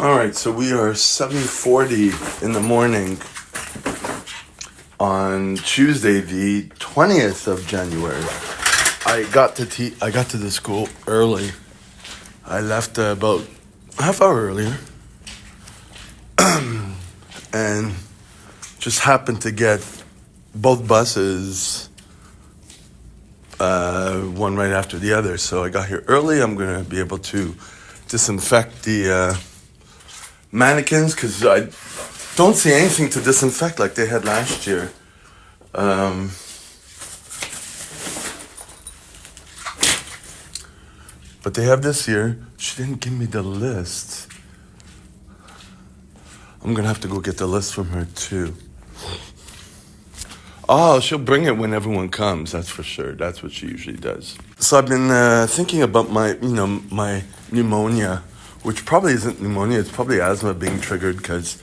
All right, so we are 7:40 in the morning on Tuesday, the 20th of January. I got to the school early. I left about half hour earlier, and just happened to get both buses, one right after the other. So I got here early. I'm gonna be able to disinfect the mannequins because I don't see anything to disinfect like they had last year. But they have this year. She didn't give me the list. I'm gonna have to go get the list from her too. Oh, she'll bring it when everyone comes. That's for sure. That's what she usually does. So I've been thinking about my pneumonia, which probably isn't pneumonia. It's probably asthma being triggered because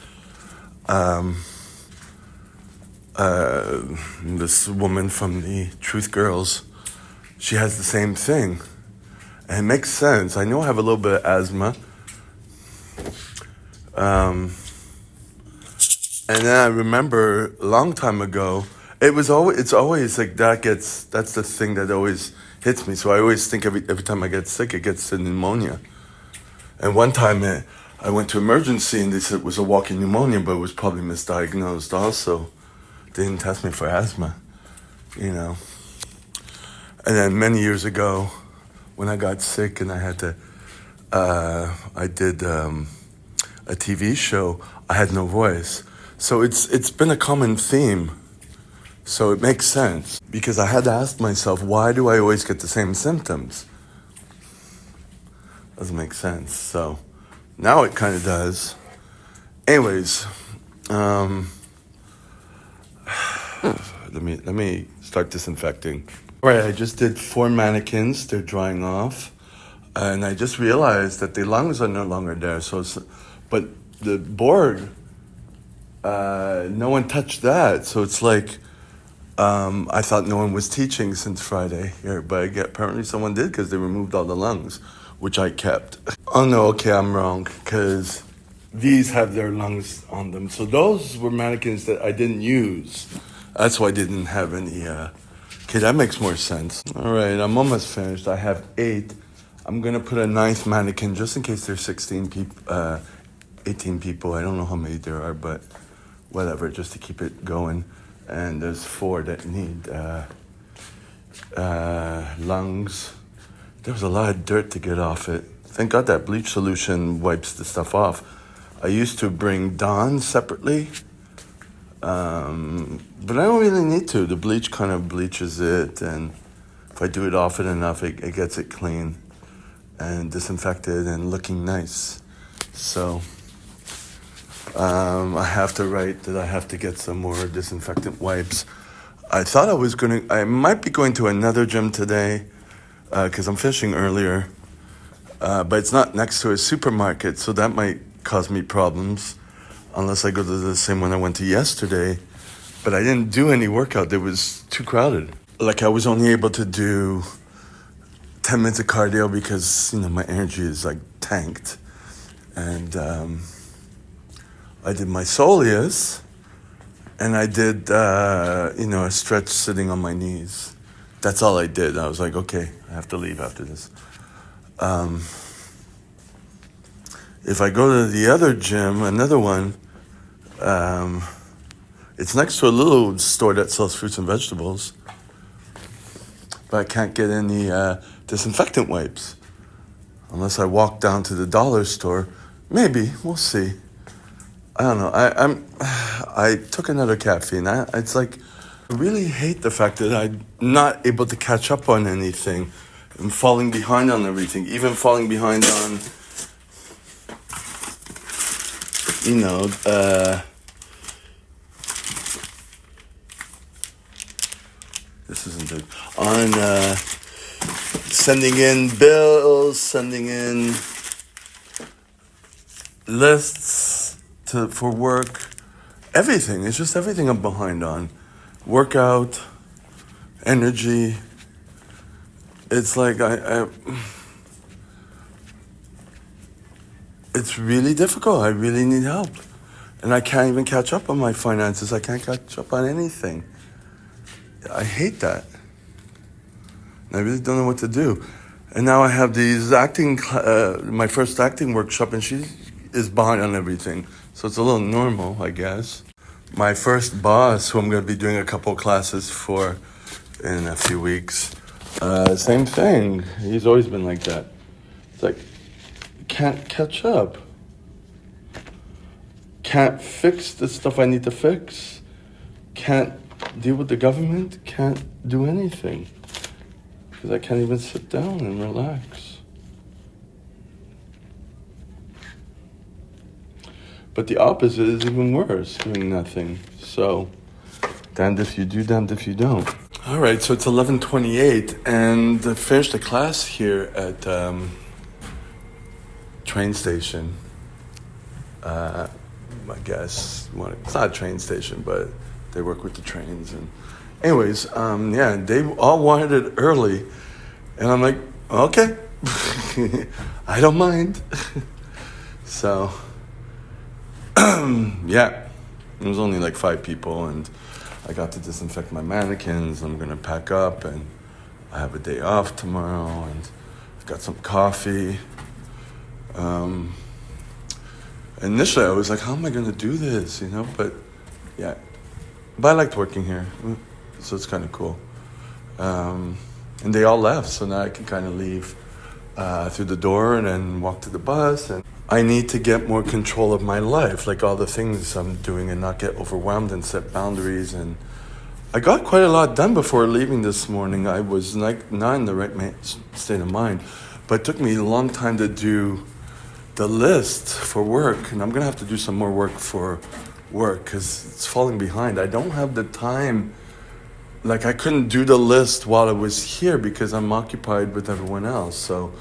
this woman from the Truth Girls, she has the same thing. And it makes sense. I know I have a little bit of asthma. And then I remember a long time ago, it's always like that's the thing that always hits me. So I always think every time I get sick, it gets to pneumonia. And one time I went to emergency and they said it was a walking pneumonia, but it was probably misdiagnosed also. They didn't test me for asthma, And then many years ago, when I got sick and I had to, I did a TV show, I had no voice. So it's been a common theme. So it makes sense because I had to ask myself, why do I always get the same symptoms? Doesn't make sense. So now it kind of does. Anyways, let me start disinfecting. All right, I just did 4 mannequins. They're drying off. And I just realized that the lungs are no longer there. But the board, no one touched that. So it's like, I thought no one was teaching since Friday here, but apparently someone did because they removed all the lungs, which I kept. Oh no, okay, I'm wrong, because these have their lungs on them. So those were mannequins that I didn't use. That's why I didn't have any, okay, that makes more sense. All right, I'm almost finished. I have 8. I'm gonna put a 9th mannequin just in case there's 18 people. I don't know how many there are, but whatever, just to keep it going. And there's 4 that need lungs. There was a lot of dirt to get off it. Thank God that bleach solution wipes the stuff off. I used to bring Dawn separately, but I don't really need to. The bleach kind of bleaches it, and if I do it often enough, it gets it clean and disinfected and looking nice. So I have to write that I have to get some more disinfectant wipes. I thought I might be going to another gym today because I'm fishing earlier, but it's not next to a supermarket, so that might cause me problems unless I go to the same one I went to yesterday. But I didn't do any workout. It was too crowded. Like I was only able to do 10 minutes of cardio because, my energy is like tanked. And I did my soleus, and I did, a stretch sitting on my knees. That's all I did. I was like, okay, I have to leave after this. If I go to the other gym, another one, it's next to a little store that sells fruits and vegetables, but I can't get any disinfectant wipes unless I walk down to the dollar store. Maybe, we'll see. I don't know. I took another caffeine. It's like I really hate the fact that I'm not able to catch up on anything. I'm falling behind on everything. Even falling behind on, this isn't good. On sending in bills, sending in lists for work, everything. It's just everything I'm behind on. Workout, energy. It's like it's really difficult. I really need help. And I can't even catch up on my finances. I can't catch up on anything. I hate that. I really don't know what to do. And now I have these my first acting workshop, and she is behind on everything. So it's a little normal, I guess. My first boss, who I'm going to be doing a couple classes for in a few weeks, same thing. He's always been like that. It's like, can't catch up. Can't fix the stuff I need to fix. Can't deal with the government. Can't do anything. Because I can't even sit down and relax. But the opposite is even worse, doing nothing. So, damned if you do, damned if you don't. All right, so it's 11:28, and I finished the class here at train station. I guess it's not a train station, but they work with the trains. And anyways, they all wanted it early, and I'm like, okay, I don't mind. So, it was only like 5 people, and I got to disinfect my mannequins. I'm gonna pack up, and I have a day off tomorrow, and I've got some coffee. Initially, I was like, how am I gonna do this, But I liked working here, so it's kind of cool. And they all left, so now I can kind of leave through the door and then walk to the bus. And I need to get more control of my life, like all the things I'm doing, and not get overwhelmed and set boundaries. And I got quite a lot done before leaving this morning. I was not in the right state of mind, but it took me a long time to do the list for work, and I'm gonna have to do some more work for work because it's falling behind. I don't have the time. Like, I couldn't do the list while I was here because I'm occupied with everyone else. So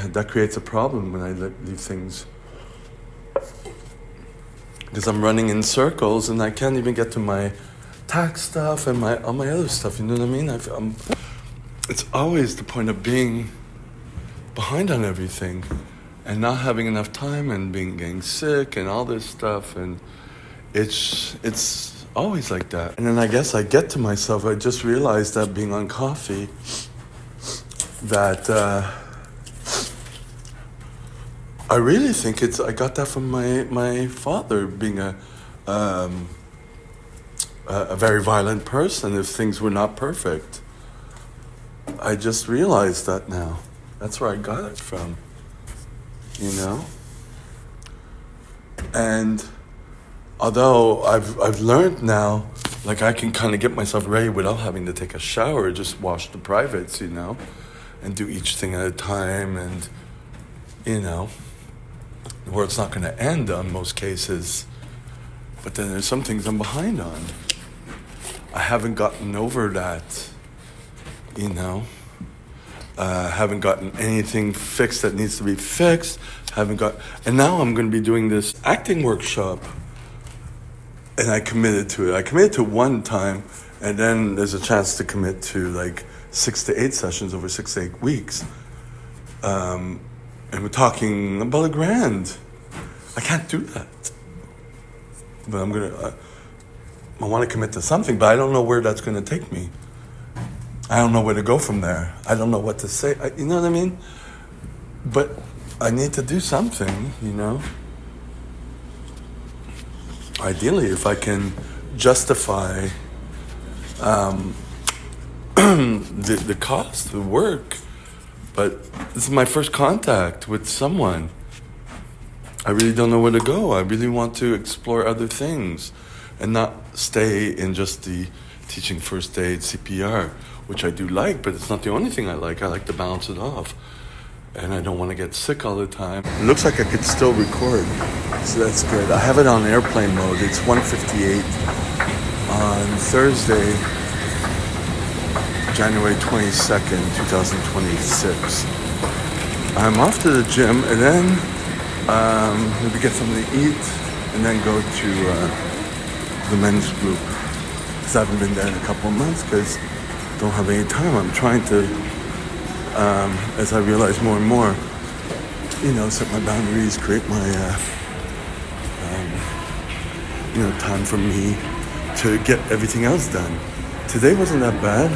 that creates a problem when I leave things, because I'm running in circles and I can't even get to my tax stuff and all my other stuff. You know what I mean? It's always the point of being behind on everything and not having enough time and getting sick and all this stuff, and it's always like that. And then I guess I get to myself. I just realized that being on coffee, that I really think I got that from my father being a very violent person if things were not perfect. I just realized that now. That's where I got it from. And although I've learned now, like, I can kind of get myself ready without having to take a shower, just wash the privates, and do each thing at a time, and the world's not going to end on most cases. But then there's some things I'm behind on. I haven't gotten over that, haven't gotten anything fixed that needs to be fixed. And now I'm going to be doing this acting workshop, and I committed to it. I committed to one time, and then there's a chance to commit to like 6 to 8 sessions over 6 to 8 weeks. And we're talking about $1,000. I can't do that. But I want to commit to something, but I don't know where that's going to take me. I don't know where to go from there. I don't know what to say. You know what I mean? But I need to do something, Ideally, if I can justify the cost, the work. But this is my first contact with someone. I really don't know where to go. I really want to explore other things and not stay in just the teaching first aid, CPR, which I do like, but it's not the only thing I like. I like to balance it off. And I don't want to get sick all the time. It looks like I could still record, so that's good. I have it on airplane mode. It's 1:58 on Thursday, January 22nd, 2026. I'm off to the gym, and then maybe get something to eat, and then go to the men's group. Because I haven't been there in a couple of months because I don't have any time. I'm trying to, as I realize more and more, set my boundaries, create my, time for me to get everything else done. Today wasn't that bad.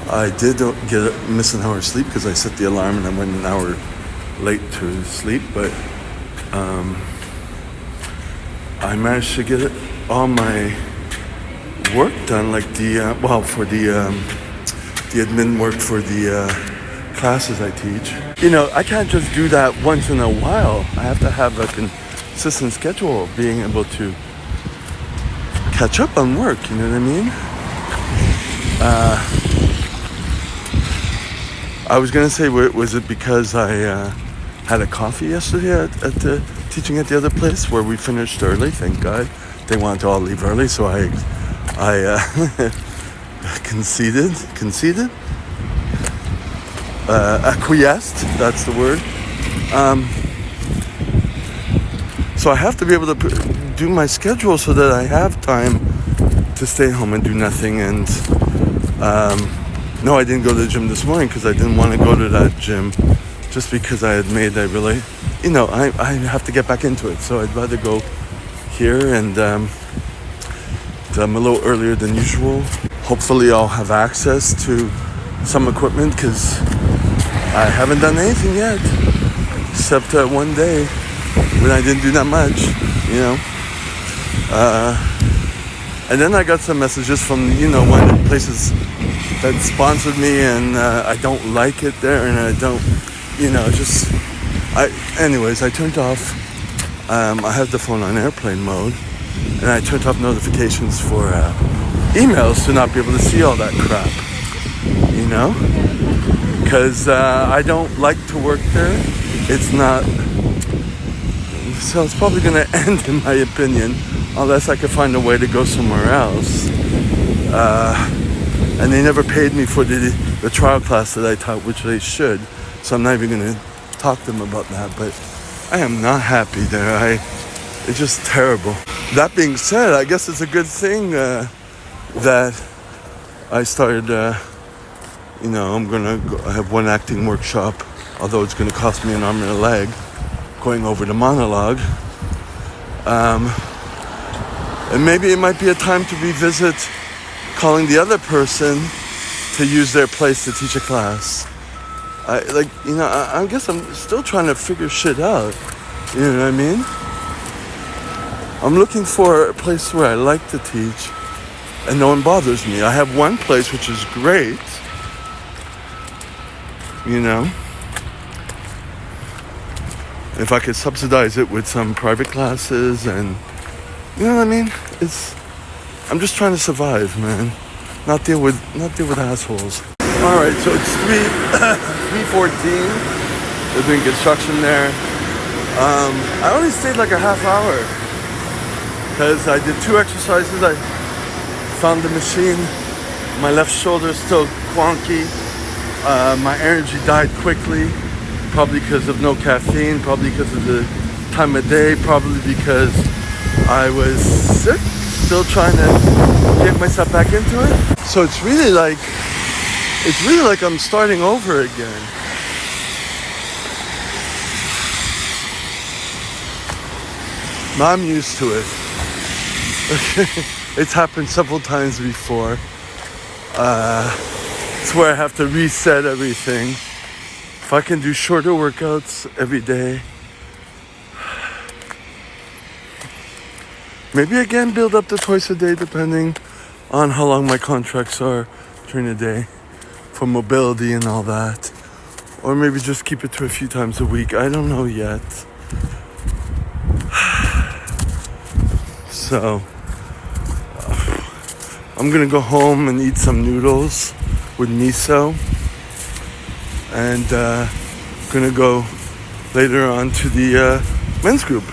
I did miss an hour of sleep because I set the alarm and I went an hour late to sleep, but I managed to get all my work done, like for the admin work for the classes I teach. I can't just do that once in a while. I have to have a consistent schedule of being able to catch up on work, you know what I mean? I was gonna say, was it because I had a coffee yesterday at the teaching at the other place where we finished early, thank God. They wanted to all leave early, so I acquiesced, that's the word. So I have to be able to do my schedule so that I have time to stay home and do nothing. And no, I didn't go to the gym this morning because I didn't want to go to that gym just because I had made, I have to get back into it. So I'd rather go here, and I'm a little earlier than usual. Hopefully I'll have access to some equipment because I haven't done anything yet, except one day when I didn't do that much, And then I got some messages from, one of the places that sponsored me, and I don't like it there, and I don't, anyways, I turned off, I have the phone on airplane mode, and I turned off notifications for emails to not be able to see all that crap, because I don't like to work there. It's not, so it's probably going to end, in my opinion, unless I could find a way to go somewhere else. And they never paid me for the trial class that I taught, which they should, so I'm not even going to talk to them about that, but I am not happy there. It's just terrible. That being said, I guess it's a good thing that I started, I'm going to have one acting workshop, although it's going to cost me an arm and a leg, going over the monologue. And maybe it might be a time to revisit calling the other person to use their place to teach a class. I guess I'm still trying to figure shit out. You know what I mean? I'm looking for a place where I like to teach and no one bothers me. I have one place which is great, If I could subsidize it with some private classes and, you know what I mean? I'm just trying to survive, man. Not deal with assholes. All right, so it's 3:14. They're doing construction there. I only stayed like a half hour because I did 2 exercises. I found the machine. My left shoulder is still wonky. My energy died quickly, probably because of no caffeine, probably because of the time of day, probably because I was sick, still trying to get myself back into it. So it's really like I'm starting over again. I'm used to it. It's happened several times before. It's where I have to reset everything. If I can do shorter workouts every day, maybe again build up to twice a day depending on how long my contracts are during the day for mobility and all that. Or maybe just keep it to a few times a week. I don't know yet. So I'm gonna go home and eat some noodles with miso, and gonna go later on to the men's group.